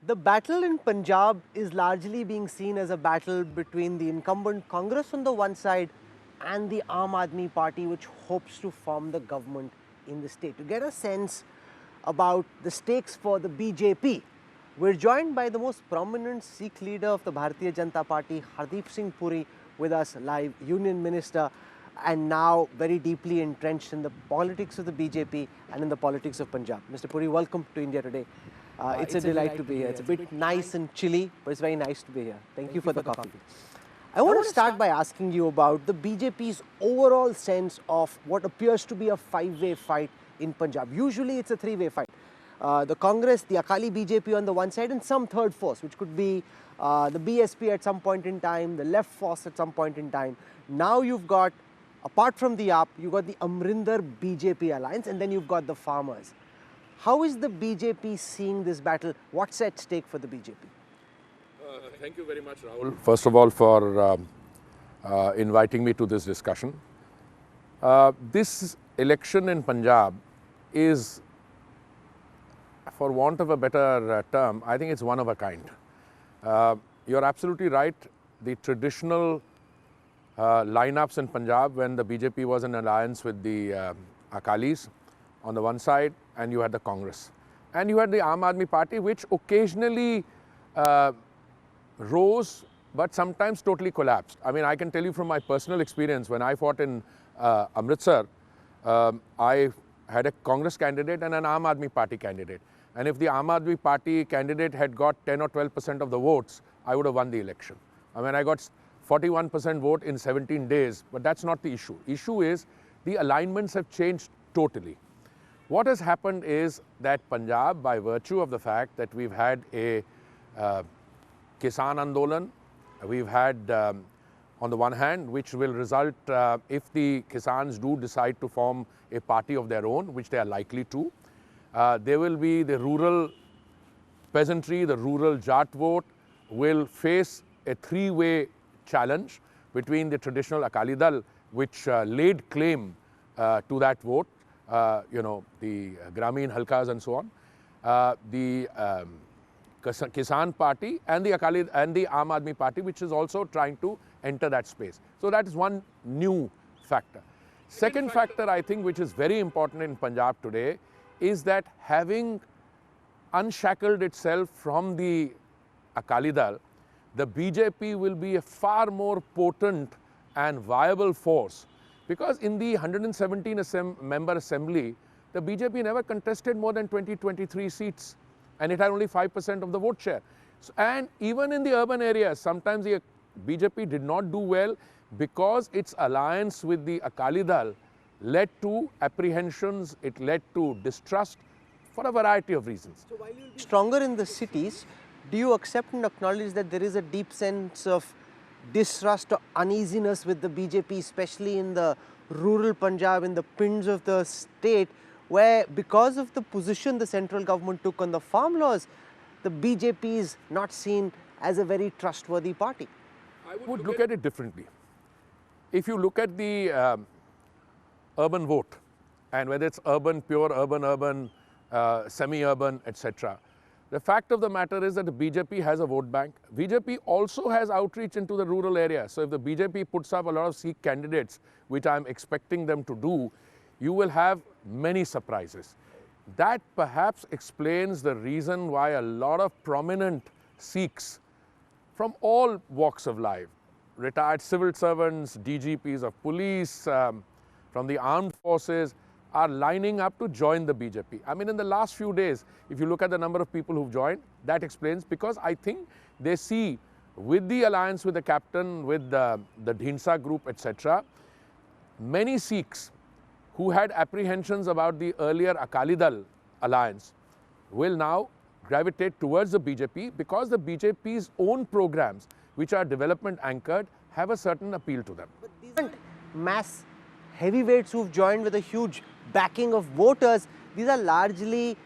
The battle in Punjab is largely being seen as a battle between the incumbent Congress on the one side and the Aam Aadmi Party, which hopes to form the government in the state. To get a sense about the stakes for the BJP, we're joined by the most prominent Sikh leader of the Bharatiya Janata Party, Hardeep Singh Puri, with us live, Union Minister, and now very deeply entrenched in the politics of the BJP and in the politics of Punjab. Mr. Puri, welcome to India Today. It's a delight to be here. It's a bit nice and chilly, but it's very nice to be here. Thank you for the coffee. I want to start by asking you about the BJP's overall sense of what appears to be a five-way fight in Punjab. Usually it's a three-way fight. The Congress, the Akali BJP on the one side, and some third force, which could be the BSP at some point in time, the left force at some point in time. Now you've got, apart from the AAP, you've got the Amarinder BJP alliance, and then you've got the farmers. How is the BJP seeing this battle? What's at stake for the BJP? Thank you very much, Rahul. First of all, for inviting me to this discussion. This election in Punjab is, for want of a better term, I think it's one of a kind. You're absolutely right. The traditional lineups in Punjab, when the BJP was in alliance with the Akalis on the one side, and you had the Congress. And you had the Aam Aadmi Party, which occasionally rose, but sometimes totally collapsed. I mean, I can tell you from my personal experience, when I fought in Amritsar, I had a Congress candidate and an Aam Aadmi Party candidate. And if the Aam Aadmi Party candidate had got 10 or 12% of the votes, I would have won the election. I mean, I got 41% vote in 17 days, but that's not the issue. Issue is the alignments have changed totally. What has happened is that Punjab, by virtue of the fact that we've had a Kisan Andolan, we've had, on the one hand, which will result, if the Kisans do decide to form a party of their own, which they are likely to, there will be the rural peasantry, the rural Jat vote will face a three-way challenge between the traditional Akali Dal, which laid claim to that vote, the Grameen Halkas and so on, the Kisan Party and the Akali and the Aam Aadmi Party, which is also trying to enter that space. So that is one new factor. Second factor, I think, which is very important in Punjab today, is that having unshackled itself from the Akali Dal, the BJP will be a far more potent and viable force. Because in the 117 member assembly, the BJP never contested more than 20-23 seats, and it had only 5% of the vote share. So, and even in the urban areas, sometimes the BJP did not do well because its alliance with the Akali Dal led to apprehensions, it led to distrust for a variety of reasons. So while you'll be stronger in the cities, do you accept and acknowledge that there is a deep sense of distrust or uneasiness with the BJP, especially in the rural Punjab, in the pinds of the state, where because of the position the central government took on the farm laws, the BJP is not seen as a very trustworthy party? I would look at it differently. If you look at the urban vote, and whether it's urban, pure urban, semi-urban, etc., the fact of the matter is that the BJP has a vote bank. BJP also has outreach into the rural area. So if the BJP puts up a lot of Sikh candidates, which I'm expecting them to do, you will have many surprises. That perhaps explains the reason why a lot of prominent Sikhs from all walks of life, retired civil servants, DGPs of police, from the armed forces, are lining up to join the BJP. I mean, in the last few days, if you look at the number of people who've joined, that explains, because I think they see with the alliance with the captain, with the Dhinsa group, etc., many Sikhs who had apprehensions about the earlier Akali Dal alliance will now gravitate towards the BJP because the BJP's own programs, which are development anchored, have a certain appeal to them. But these aren't mass heavyweights who've joined with a huge backing of voters. These are largely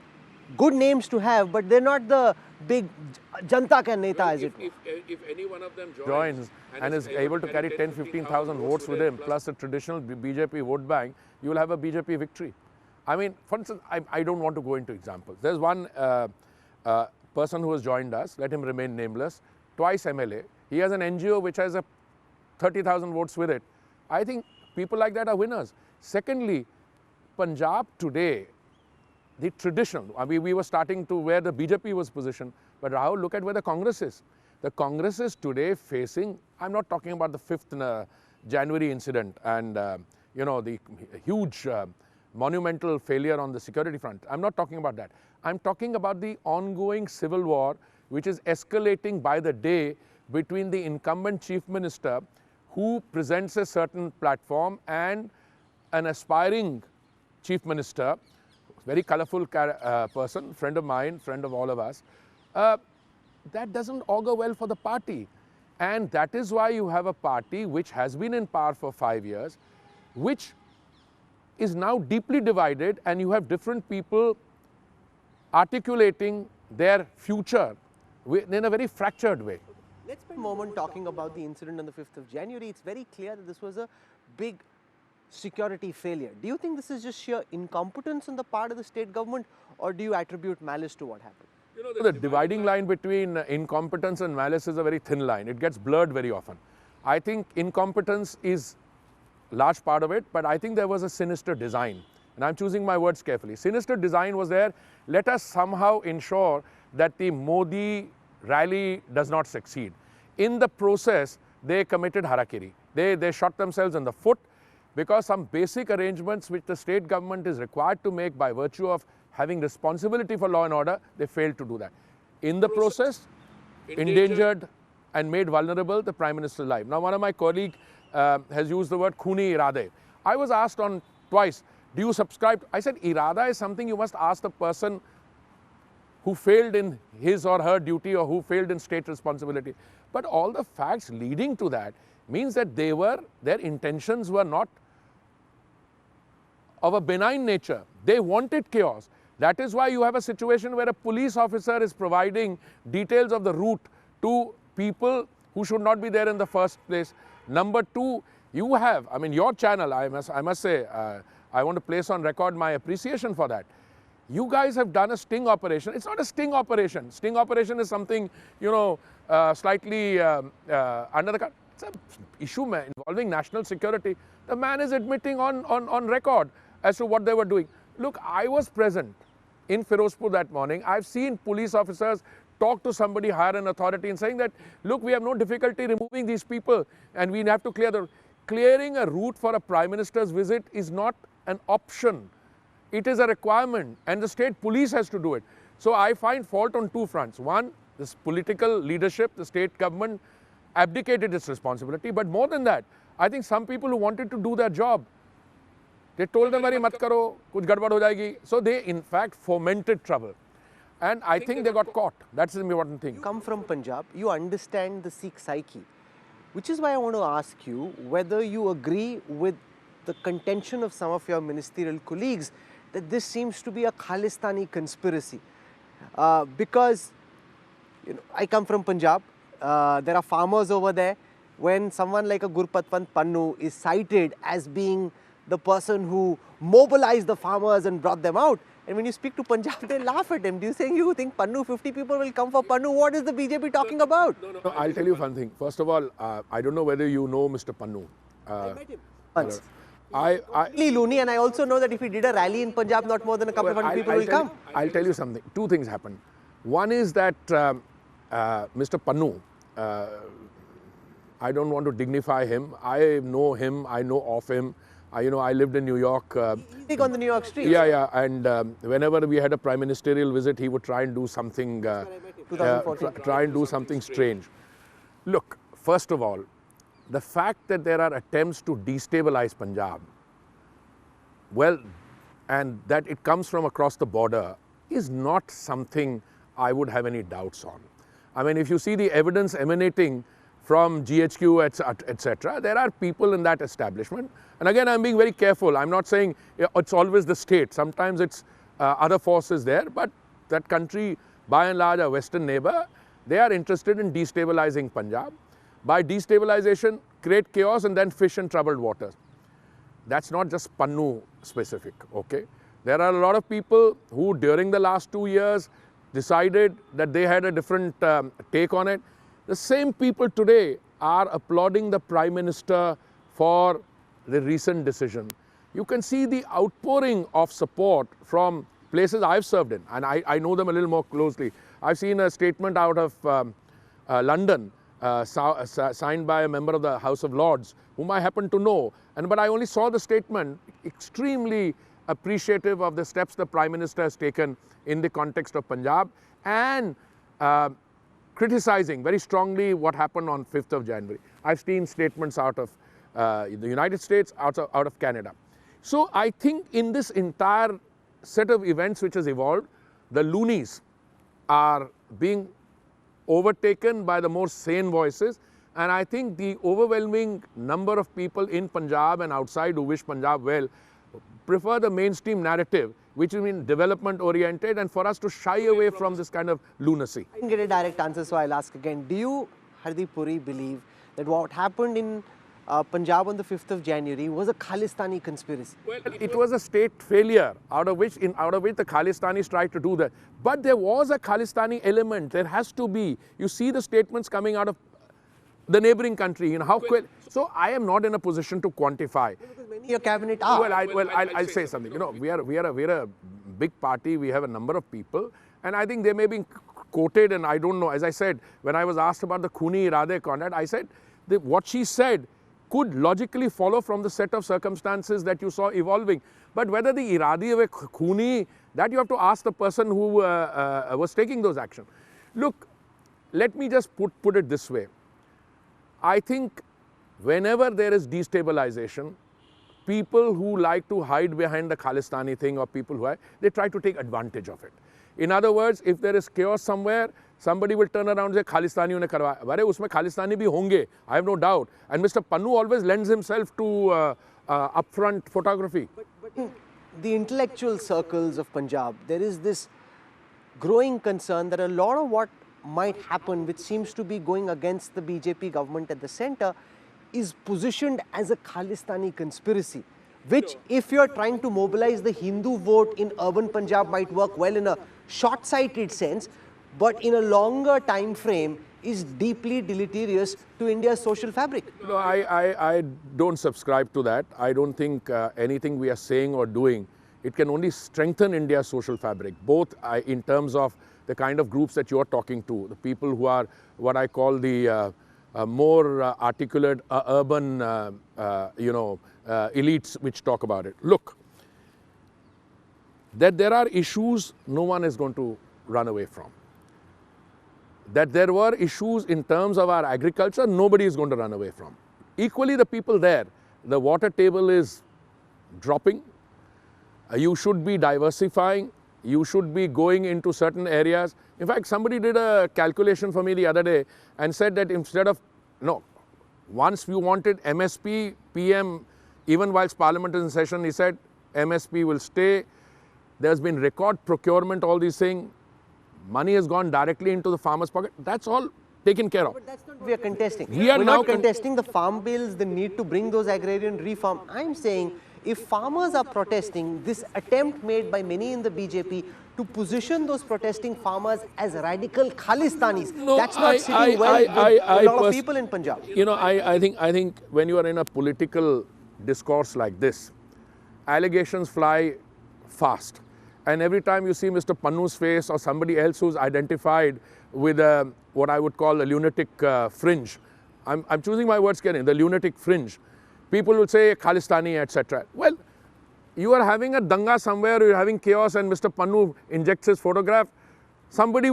good names to have, but they're not the big Janta ka Neta, as it were. If any one of them joins and is able to carry 10-15,000 votes with him, plus the traditional BJP vote bank, you will have a BJP victory. I mean, for instance, I don't want to go into examples. There's one person who has joined us, let him remain nameless, twice MLA. He has an NGO which has a 30,000 votes with it. I think people like that are winners. Secondly, Punjab today, the tradition, we were starting to where the BJP was positioned, but Rahul, look at where the Congress is. The Congress is today facing, I'm not talking about the 5th January incident and you know, the huge monumental failure on the security front. I'm not talking about that. I'm talking about the ongoing civil war which is escalating by the day between the incumbent chief minister who presents a certain platform and an aspiring chief minister, very colorful person, friend of mine, friend of all of us. That doesn't augur well for the party. And that is why you have a party which has been in power for 5 years, which is now deeply divided, and you have different people articulating their future in a very fractured way. Let's spend a moment talking about the incident on the 5th of January. It's very clear that this was a big security failure. Do you think this is just sheer incompetence on the part of the state government, or do you attribute malice to what happened? You know, the dividing line between incompetence and malice is a very thin line. It gets blurred very often. I think incompetence is a large part of it, but I think there was a sinister design. And I'm choosing my words carefully. Sinister design was there. Let us somehow ensure that the Modi rally does not succeed. In the process, they committed harakiri. They shot themselves in the foot because some basic arrangements which the state government is required to make by virtue of having responsibility for law and order, they failed to do that. In the process, endangered and made vulnerable the Prime Minister's life. Now, one of my colleagues has used the word khuni irade. I was asked on twice, do you subscribe? I said, irada is something you must ask the person who failed in his or her duty or who failed in state responsibility. But all the facts leading to that means that their intentions were not of a benign nature. They wanted chaos. That is why you have a situation where a police officer is providing details of the route to people who should not be there in the first place. Number two, you have, I mean, your channel, I must say, I want to place on record my appreciation for that. You guys have done a sting operation. It's not a sting operation. Sting operation is something, you know, slightly under the cut. It's an issue involving national security. The man is admitting on record as to what they were doing. Look, I was present in Firozpur that morning. I've seen police officers talk to somebody higher in authority and saying that, look, we have no difficulty removing these people and we have to clear the... Clearing a route for a Prime Minister's visit is not an option. It is a requirement and the state police has to do it. So I find fault on two fronts. One, this political leadership, the state government abdicated its responsibility. But more than that, I think some people who wanted to do their job, they told them, "Arey mat karo, kuch gadbad ho jayegi." So they in fact fomented trouble. And I think they got caught. That's the important thing. You come from Punjab, you understand the Sikh psyche, which is why I want to ask you whether you agree with the contention of some of your ministerial colleagues that this seems to be a Khalistani conspiracy. Because you know, I come from Punjab, there are farmers over there. When someone like a Gurpatwant Pannu is cited as being the person who mobilized the farmers and brought them out, and when you speak to Punjab, they laugh at him. Do you think Pannu, 50 people will come for Pannu? What is the BJP talking about? No, I'll tell you one thing. First of all, I don't know whether you know Mr. Pannu. I met him once. I really loony, and I also know that if he did a rally in Punjab, not more than a couple of hundred people will come. I'll tell you something. Two things happened. One is that Mr. Pannu, I don't want to dignify him. I know him. I know of him. I lived in New York. He's big on the New York streets. Yeah. And whenever we had a prime ministerial visit, he would try and do something. Try and do something strange. Look, first of all, the fact that there are attempts to destabilize Punjab, well, and that it comes from across the border, is not something I would have any doubts on. I mean, if you see the evidence emanating from GHQ, etc., there are people in that establishment. And again, I'm being very careful. I'm not saying it's always the state. Sometimes it's other forces there. But that country, by and large, a Western neighbor, they are interested in destabilizing Punjab. By destabilization, create chaos and then fish in troubled waters. That's not just Pannu specific, okay? There are a lot of people who, during the last 2 years, decided that they had a different take on it. The same people today are applauding the Prime Minister for the recent decision. You can see the outpouring of support from places I've served in, and I know them a little more closely. I've seen a statement out of London signed by a member of the House of Lords, whom I happen to know, but I only saw the statement, extremely appreciative of the steps the Prime Minister has taken in the context of Punjab, and criticizing very strongly what happened on 5th of January. I've seen statements out of the United States, out of Canada. So I think in this entire set of events which has evolved, the loonies are being overtaken by the more sane voices, and I think the overwhelming number of people in Punjab and outside who wish Punjab well prefer the mainstream narrative, which is development oriented, and for us to shy away from this kind of lunacy. I didn't get a direct answer, so I'll ask again. Do you, Hardeep Puri, believe that what happened in Punjab on the 5th of January was a Khalistani conspiracy? Well, it was a state failure out of which the Khalistanis tried to do that. But there was a Khalistani element. There has to be. You see the statements coming out of the neighboring country. How quick. So I am not in a position to quantify. Because many in your cabinet are. Well, I'll say something. We are a big party. We have a number of people, and I think they may be quoted. And I don't know. As I said, when I was asked about the Khuni Irade conduct, I said that what she said could logically follow from the set of circumstances that you saw evolving. But whether the iradi were khuni, that you have to ask the person who was taking those actions. Look, let me just put it this way. I think whenever there is destabilization, people who like to hide behind the Khalistani thing, or people who they try to take advantage of it. In other words, if there is chaos somewhere, somebody will turn around and say, Khalistani ne karwaya. Bare, usme Khalistani bhi honge, I have no doubt. And Mr. Pannu always lends himself to upfront photography. But in the intellectual circles of Punjab, there is this growing concern that a lot of what might happen, which seems to be going against the BJP government at the center, is positioned as a Khalistani conspiracy, which if you're trying to mobilize the Hindu vote in urban Punjab might work well in a short-sighted sense, but in a longer time frame is deeply deleterious to India's social fabric. No, I don't subscribe to that. I don't think anything we are saying or doing, it can only strengthen India's social fabric, both in terms of the kind of groups that you're talking to, the people who are what I call the more articulate urban, elites which talk about it. Look, that there are issues no one is going to run away from. That there were issues in terms of our agriculture, nobody is going to run away from. Equally, the people there, the water table is dropping. You should be diversifying. You should be going into certain areas. In fact, somebody did a calculation for me the other day and said that instead of, once we wanted MSP, PM, even whilst Parliament is in session, he said MSP will stay. There's been record procurement, all these things. Money has gone directly into the farmer's pocket. That's all taken care of. But that's not what we are contesting. We're not contesting the farm bills, the need to bring those agrarian reform. I'm saying if farmers are protesting, this attempt made by many in the BJP to position those protesting farmers as radical Khalistanis, that's not sitting well with a lot of people in Punjab. I think when you are in a political discourse like this, allegations fly fast. And every time you see Mr. Pannu's face or somebody else who's identified with what I would call a lunatic fringe, I'm choosing my words carefully, the lunatic fringe, people will say Khalistani, etc. Well, you are having a danga somewhere, you're having chaos, and Mr. Pannu injects his photograph, somebody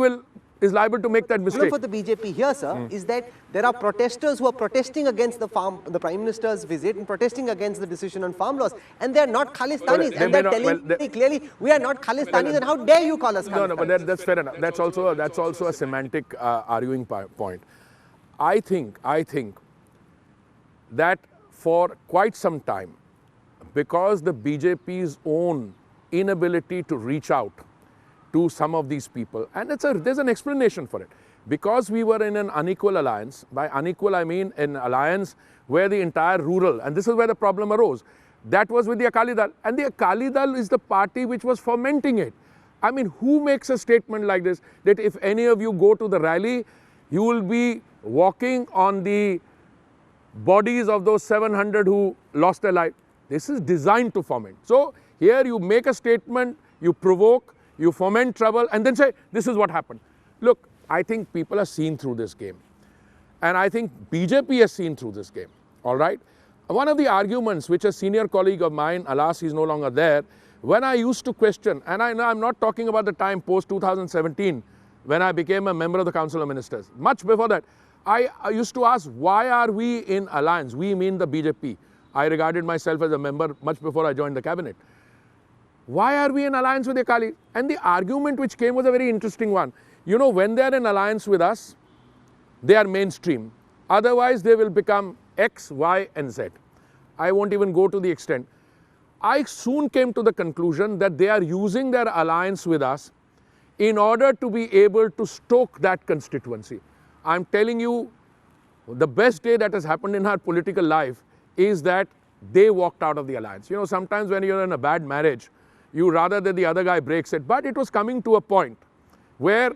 is liable to make that mistake. For the BJP here, sir, is that there are protesters who are protesting against the Prime Minister's visit and protesting against the decision on farm laws, and they are not Khalistanis, and they're telling me clearly, we are not Khalistanis, and how dare you call us Khalistanis? No, but that's fair enough. That's also a semantic arguing point. I think that for quite some time, because the BJP's own inability to reach out to some of these people, and there's an explanation for it. Because we were in an unequal alliance, by unequal I mean an alliance where the entire rural, and this is where the problem arose, that was with the Akali Dal, and the Akali Dal is the party which was fomenting it. I mean, who makes a statement like this, that if any of you go to the rally, you will be walking on the bodies of those 700 who lost their life? This is designed to foment. So here you make a statement, you provoke, you foment trouble, and then say, this is what happened. Look, I think people are seen through this game. And I think BJP has seen through this game, all right? One of the arguments which a senior colleague of mine, alas, he's no longer there, when I used to question, and I know I'm not talking about the time post-2017, when I became a member of the Council of Ministers. Much before that, I used to ask, why are we in alliance? We mean the BJP. I regarded myself as a member much before I joined the cabinet. Why are we in alliance with Akali? And the argument which came was a very interesting one. You know, when they are in alliance with us, they are mainstream. Otherwise, they will become X, Y, and Z. I won't even go to the extent. I soon came to the conclusion that they are using their alliance with us in order to be able to stoke that constituency. I'm telling you, the best day that has happened in our political life is that they walked out of the alliance. You know, sometimes when you're in a bad marriage, you rather that the other guy breaks it. But it was coming to a point where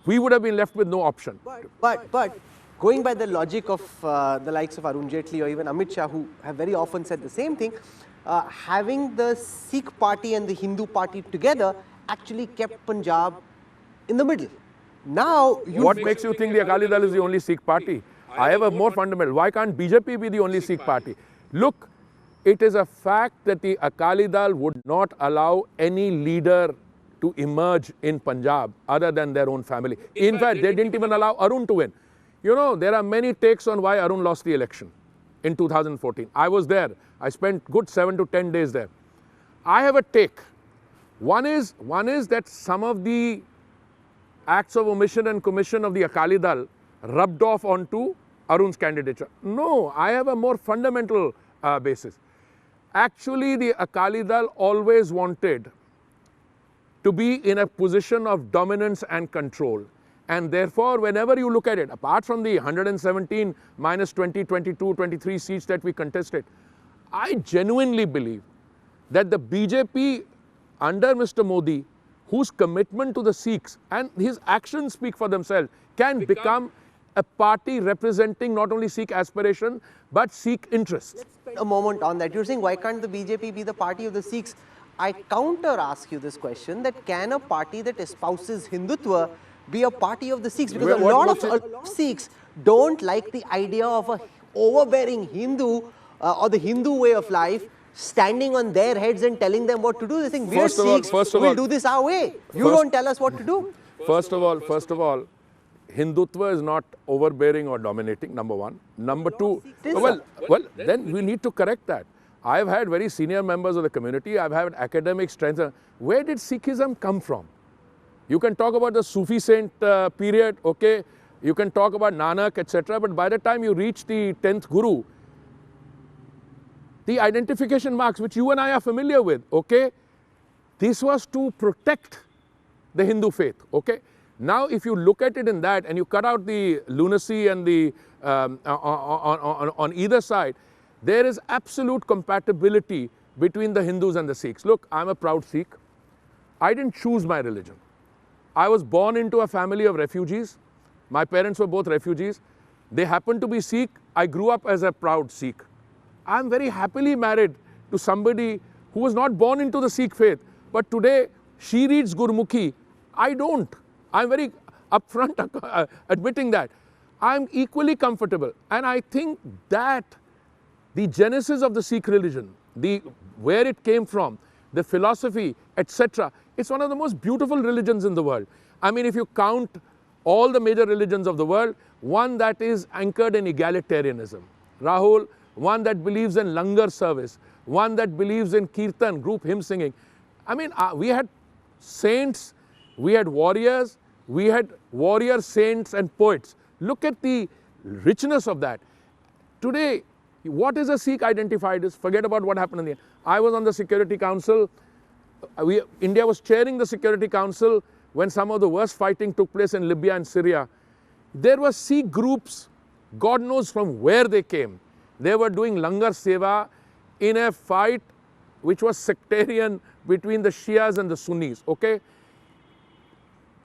we would have been left with no option. But going by the logic of the likes of Arun Jaitley or even Amit Shah, who have very often said the same thing, having the Sikh party and the Hindu party together actually kept Punjab in the middle. Now, what makes you think the Akali Dal is the only Sikh party? I have a more fundamental. Why can't BJP be the only Sikh party? Look, it is a fact that the Akali Dal would not allow any leader to emerge in Punjab other than their own family. In fact, they didn't even allow Arun to win. You know, there are many takes on why Arun lost the election in 2014. I was there. I spent good 7 to 10 days there. I have a take. One is that some of the acts of omission and commission of the Akali Dal rubbed off onto Arun's candidature. No, I have a more fundamental basis. Actually, the Akali Dal always wanted to be in a position of dominance and control. And therefore, whenever you look at it, apart from the 117 minus 20, 22, 23 seats that we contested, I genuinely believe that the BJP under Mr. Modi, whose commitment to the Sikhs and his actions speak for themselves, can become a party representing not only Sikh aspiration, but Sikh interests. Let's spend a moment on that. You're saying, why can't the BJP be the party of the Sikhs? I counter ask you this question, that can a party that espouses Hindutva be a party of the Sikhs? Because a lot of Sikhs don't like the idea of a overbearing Hindu or the Hindu way of life standing on their heads and telling them what to do. They think, we're Sikhs, we'll do this our way. You don't tell us what to do. First of all, Hindutva is not overbearing or dominating, number one. Number two, well, then we need to correct that. I've had very senior members of the community, I've had academic strength. Where did Sikhism come from? You can talk about the Sufi saint period, okay? You can talk about Nanak, etc. But by the time you reach the 10th Guru, the identification marks which you and I are familiar with, okay? This was to protect the Hindu faith, okay? Now, if you look at it in that and you cut out the lunacy and the on either side, there is absolute compatibility between the Hindus and the Sikhs. Look, I'm a proud Sikh. I didn't choose my religion. I was born into a family of refugees. My parents were both refugees. They happened to be Sikh. I grew up as a proud Sikh. I'm very happily married to somebody who was not born into the Sikh faith, but today she reads Gurmukhi. I don't. I'm very upfront admitting that. I'm equally comfortable. And I think that the genesis of the Sikh religion, where it came from, the philosophy, etc., it's one of the most beautiful religions in the world. I mean, if you count all the major religions of the world, one that is anchored in egalitarianism. Rahul, one that believes in langar service, one that believes in kirtan, group hymn singing. I mean, we had saints, we had warriors, saints and poets. Look at the richness of that. Today, what is a Sikh identified as? Forget about what happened in the end. I was on the Security Council. India was chairing the Security Council when some of the worst fighting took place in Libya and Syria. There were Sikh groups, God knows from where they came. They were doing langar seva in a fight which was sectarian between the Shias and the Sunnis, okay?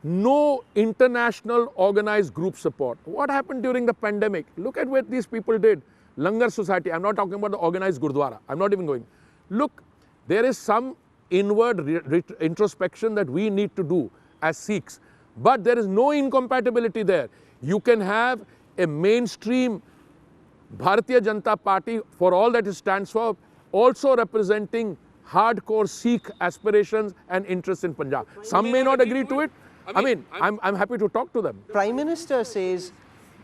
no international organized group support. What happened during the pandemic? Look at what these people did. Langar Society, I'm not talking about the organized Gurdwara, I'm not even going. Look, there is some inward introspection that we need to do as Sikhs, but there is no incompatibility there. You can have a mainstream Bharatiya Janata Party, for all that it stands for, also representing hardcore Sikh aspirations and interests in Punjab. Some may not agree to it. I mean, I'm happy to talk to them. Prime Minister says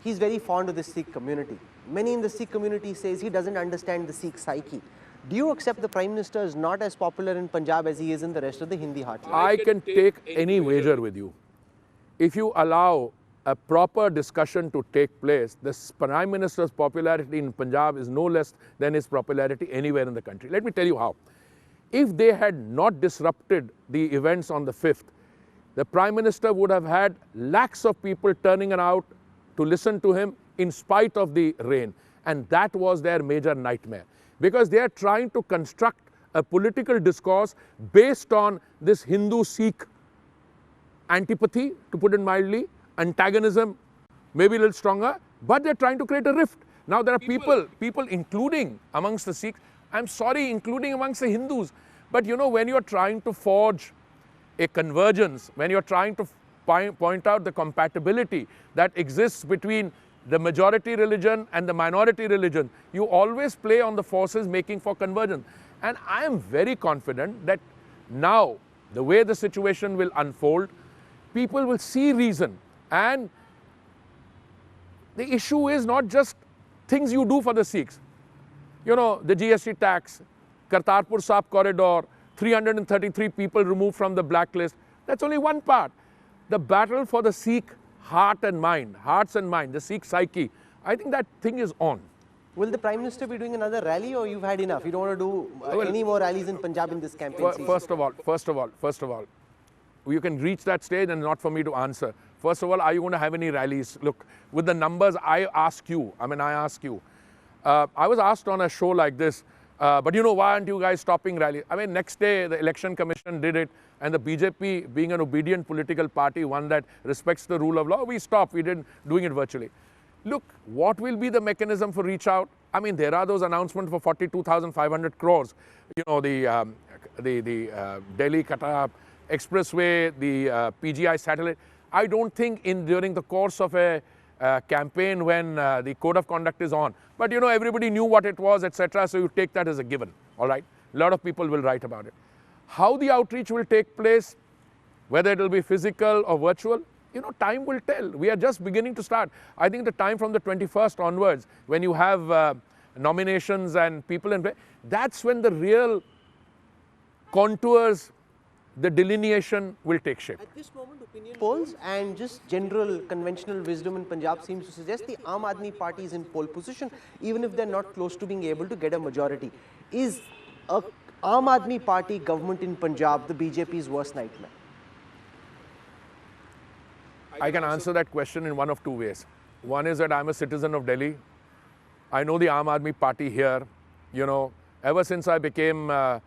he's very fond of the Sikh community. Many in the Sikh community says he doesn't understand the Sikh psyche. Do you accept the Prime Minister is not as popular in Punjab as he is in the rest of the Hindi heartland? I can take any wager with you. If you allow a proper discussion to take place, the Prime Minister's popularity in Punjab is no less than his popularity anywhere in the country. Let me tell you how. If they had not disrupted the events on the 5th, the Prime Minister would have had lakhs of people turning out to listen to him in spite of the rain. And that was their major nightmare. Because they are trying to construct a political discourse based on this Hindu-Sikh antipathy, to put it mildly, antagonism, maybe a little stronger, but they're trying to create a rift. Now there are people including amongst the Sikhs, I'm sorry, including amongst the Hindus, but you know, when you're trying to forge a convergence, when you're trying to point out the compatibility that exists between the majority religion and the minority religion, you always play on the forces making for convergence. And I am very confident that now, the way the situation will unfold, people will see reason. And the issue is not just things you do for the Sikhs. You know, the GST tax, Kartarpur Sahib corridor, 333 people removed from the blacklist. That's only one part. The battle for the Sikh hearts and mind, the Sikh psyche, I think that thing is on. Will the Prime Minister be doing another rally, or you've had enough? You don't want to do any more rallies in Punjab in this campaign season? First of all, you can reach that stage and not for me to answer. First of all, are you going to have any rallies? Look, with the numbers, I ask you. I was asked on a show like this, but you know, why aren't you guys stopping rallies? I mean, next day, the Election Commission did it, and the BJP, being an obedient political party, one that respects the rule of law, we stopped. We didn't doing it virtually. Look, what will be the mechanism for reach out? I mean, there are those announcements for 42,500 crores. You know, the Delhi-Kata Expressway, the PGI satellite. I don't think during the course of a campaign when the code of conduct is on. But you know, everybody knew what it was, etc. So you take that as a given, all right? A lot of people will write about it. How the outreach will take place, whether it will be physical or virtual, you know, time will tell. We are just beginning to start. I think the time from the 21st onwards, when you have nominations and people in play, that's when the real contours, the delineation will take shape. At this moment, opinion polls and just general conventional wisdom in Punjab seems to suggest the Aam Aadmi Party is in pole position, even if they're not close to being able to get a majority. Is a Aam Aadmi Party government in Punjab the BJP's worst nightmare? I can answer that question in one of two ways. One is that I'm a citizen of Delhi. I know the Aam Aadmi Party here. You know, ever since I became a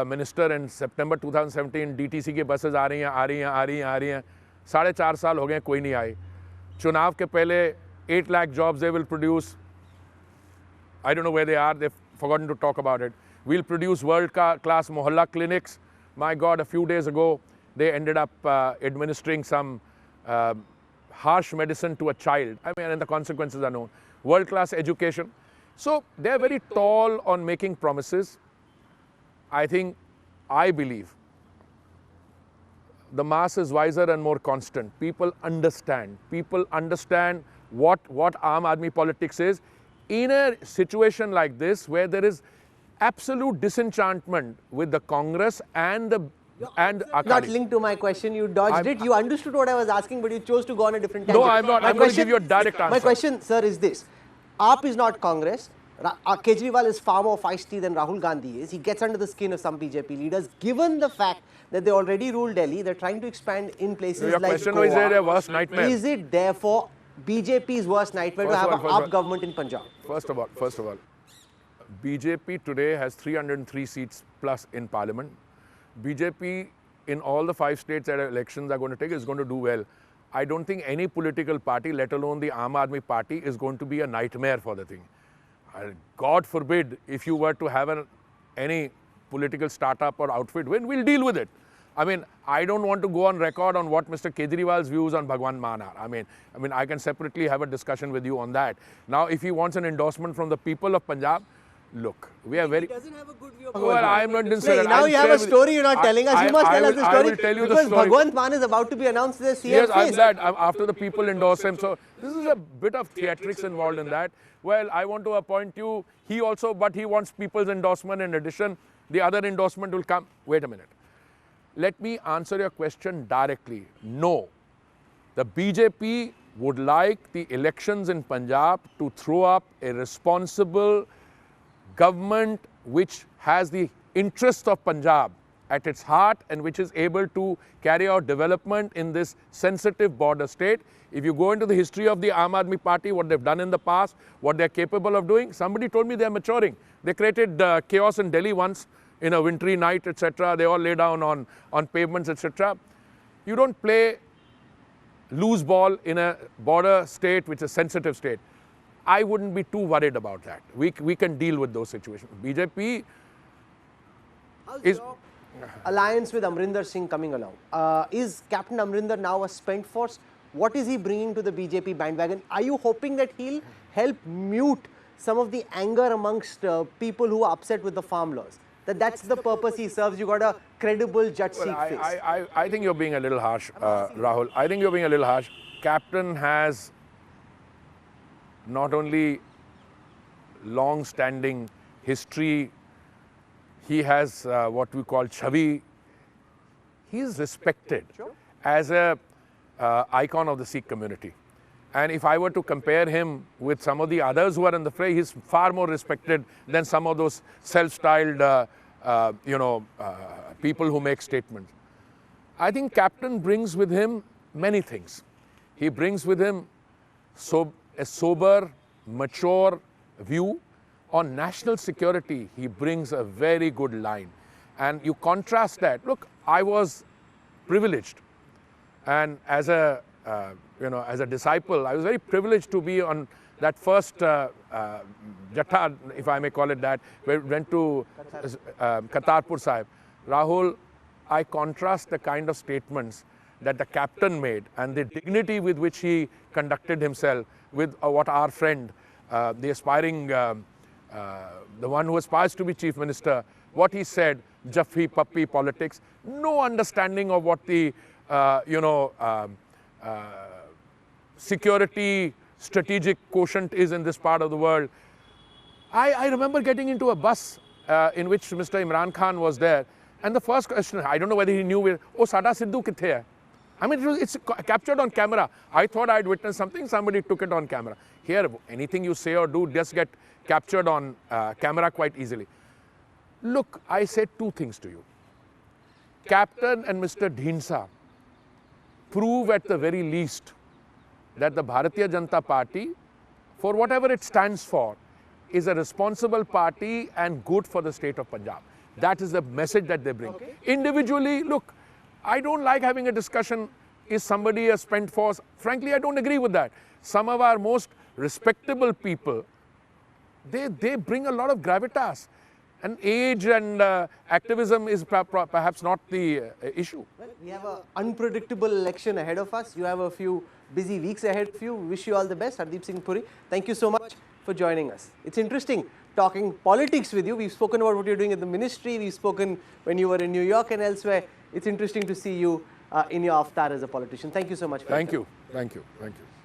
minister in September 2017, DTC के buses आ रही हैं, 4.5 साल हो गए कोई नहीं आई. चुनाव के पहले 8 lakh jobs they will produce. I don't know where they are. They've forgotten to talk about it. We'll produce world-class mohalla clinics. My God, a few days ago, they ended up administering some harsh medicine to a child. I mean, and the consequences are known. World-class education. So they're very tall on making promises. I believe the mass is wiser and more constant. People understand. People understand what Aam Aadmi politics is. In a situation like this, where there is absolute disenchantment with the Congress and the Akali. Not linked to my question, you dodged it. You understood what I was asking, but you chose to go on a different tangent. No, I'm not. I'm going to give you a direct answer. My question, sir, is this. AAP is not Congress. Kejriwal is far more feisty than Rahul Gandhi is. He gets under the skin of some BJP leaders. Given the fact that they already rule Delhi, they're trying to expand in places Your like question Goa. is their worst nightmare? Is it therefore BJP's worst nightmare to have an AAP government in Punjab? First of all, BJP today has 303 seats plus in parliament. BJP in all the 5 states that elections are going to take is going to do well. I don't think any political party, let alone the Aam Aadmi Party, is going to be a nightmare for the thing. God forbid, if you were to have any political startup or outfit win, we'll deal with it. I mean, I don't want to go on record on what Mr. Kejriwal's views on Bhagwan Maan are. I mean, I can separately have a discussion with you on that. Now, if he wants an endorsement from the people of Punjab, look, we are very... He doesn't have a good view of Well, I am not Wait, now you have a story you're not telling us. You must tell us the story. I will tell you because the story. Bhagwan Maan is about to be announced as CM Yes, I'm face. glad. After the people endorse him. So this is a bit of theatrics involved in that. Well, I want to appoint you. He also, but he wants people's endorsement in addition. The other endorsement will come. Wait a minute. Let me answer your question directly. No. The BJP would like the elections in Punjab to throw up a responsible government which has the interests of Punjab at its heart and which is able to carry out development in this sensitive border state. If you go into the history of the Aam Aadmi Party, what they've done in the past, what they're capable of doing, somebody told me they're maturing. They created chaos in Delhi once in a wintry night, etc. They all lay down on pavements, etc. You don't play loose ball in a border state which is a sensitive state. I wouldn't be too worried about that. We can deal with those situations. BJP is... Your alliance with Amarinder Singh coming along. Is Captain Amarinder now a spent force? What is he bringing to the BJP bandwagon? Are you hoping that he'll help mute some of the anger amongst people who are upset with the farm laws? That's the purpose he serves. You got a credible judge Sikh face. I think you're being a little harsh, Rahul. I think you're being a little harsh. Captain has not only long-standing history, he has what we call chavi. He is respected as a icon of the Sikh community. And if I were to compare him with some of the others who are in the fray, he's far more respected than some of those self-styled, people who make statements. I think Captain brings with him many things. He brings with him a sober, mature view. On national security, he brings a very good line. And you contrast that. Look, I was privileged. And as a disciple, I was very privileged to be on that first Jatha, if I may call it that, where we went to Kartarpur Sahib. Rahul, I contrast the kind of statements that the captain made and the dignity with which he conducted himself with what our friend, the aspiring, the one who aspires to be chief minister, what he said, Jaffi Puppy politics, no understanding of what the, security strategic quotient is in this part of the world. I remember getting into a bus in which Mr. Imran Khan was there, and the first question, I don't know whether he knew, oh, Sada Sidhu kithe hai? I mean, it's captured on camera. I thought I'd witnessed something, somebody took it on camera. Here, anything you say or do just get captured on camera quite easily. Look, I said two things to you. Captain and Mr. Dhinsa prove at the very least that the Bharatiya Janata Party, for whatever it stands for, is a responsible party and good for the state of Punjab. That is the message that they bring. Okay. Individually, look, I don't like having a discussion, is somebody a spent force? Frankly, I don't agree with that. Some of our most respectable people, they bring a lot of gravitas. And age and activism is perhaps not the issue. Well, we have an unpredictable election ahead of us. You have a few busy weeks ahead of you. Wish you all the best. Hardeep Singh Puri, thank you so much for joining us. It's interesting talking politics with you. We've spoken about what you're doing at the ministry. We've spoken when you were in New York and elsewhere. It's interesting to see you in your avatar as a politician. Thank you so much. Thank you. Thank you. Thank you.